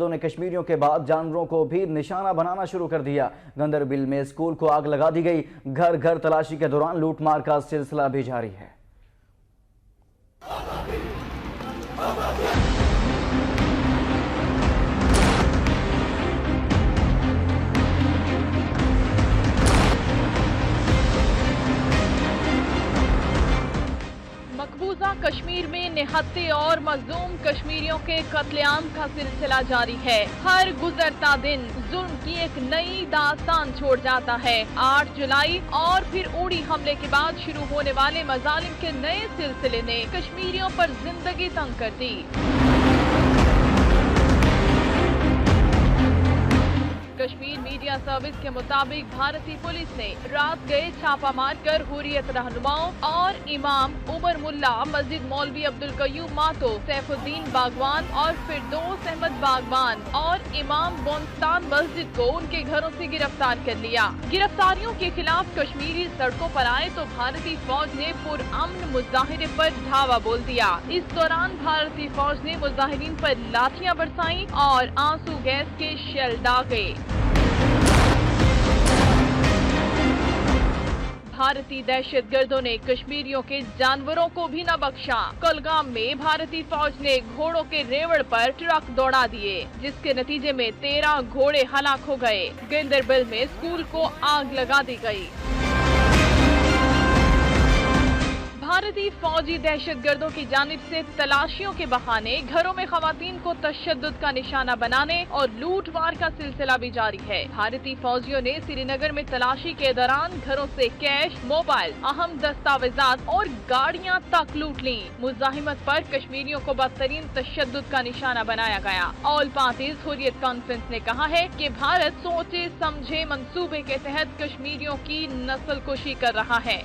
نے کشمیریوں کے بعد جانوروں کو بھی نشانہ بنانا شروع کر دیا۔ گندربل میں اسکول کو آگ لگا دی گئی۔ گھر گھر تلاشی کے دوران لوٹ مار کا سلسلہ بھی جاری ہے۔ مقبوضہ کشمیر میں نہتے اور مظلوم کشمیریوں کے قتل عام کا سلسلہ جاری ہے۔ ہر گزرتا دن ظلم کی ایک نئی داستان چھوڑ جاتا ہے۔ 8 جولائی اور پھر اوڑی حملے کے بعد شروع ہونے والے مظالم کے نئے سلسلے نے کشمیریوں پر زندگی تنگ کر دی۔ کشمیر میڈیا سروس کے مطابق بھارتی پولیس نے رات گئے چھاپہ مار کر حریت رہنماؤں اور امام عمر ملا، مسجد مولوی عبدالقیوم ماتو، سیف الدین باغوان اور فردوس احمد باغوان اور امام بونستان مسجد کو ان کے گھروں سے گرفتار کر لیا۔ گرفتاریوں کے خلاف کشمیری سڑکوں پر آئے تو بھارتی فوج نے پرامن مظاہرے پر دھاوا بول دیا۔ اس دوران بھارتی فوج نے مظاہرین پر لاٹھیاں برسائیں اور آنسو گیس کے شیل داغے۔ بھارتی دہشت گردوں نے کشمیریوں کے جانوروں کو بھی نہ بخشا۔ کولگام میں بھارتی فوج نے گھوڑوں کے ریوڑ پر ٹرک دوڑا دیے، جس کے نتیجے میں 13 گھوڑے ہلاک ہو گئے۔ گندربل میں اسکول کو آگ لگا دی گئی۔ بھارتی فوجی دہشت گردوں کی جانب سے تلاشیوں کے بہانے گھروں میں خواتین کو تشدد کا نشانہ بنانے اور لوٹ مار کا سلسلہ بھی جاری ہے۔ بھارتی فوجیوں نے سری نگر میں تلاشی کے دوران گھروں سے کیش، موبائل، اہم دستاویزات اور گاڑیاں تک لوٹ لیں۔ مزاحمت پر کشمیریوں کو بدترین تشدد کا نشانہ بنایا گیا۔ آل پارٹیز حریت کانفرنس نے کہا ہے کہ بھارت سوچے سمجھے منصوبے کے تحت کشمیریوں کی نسل کشی کر رہا ہے۔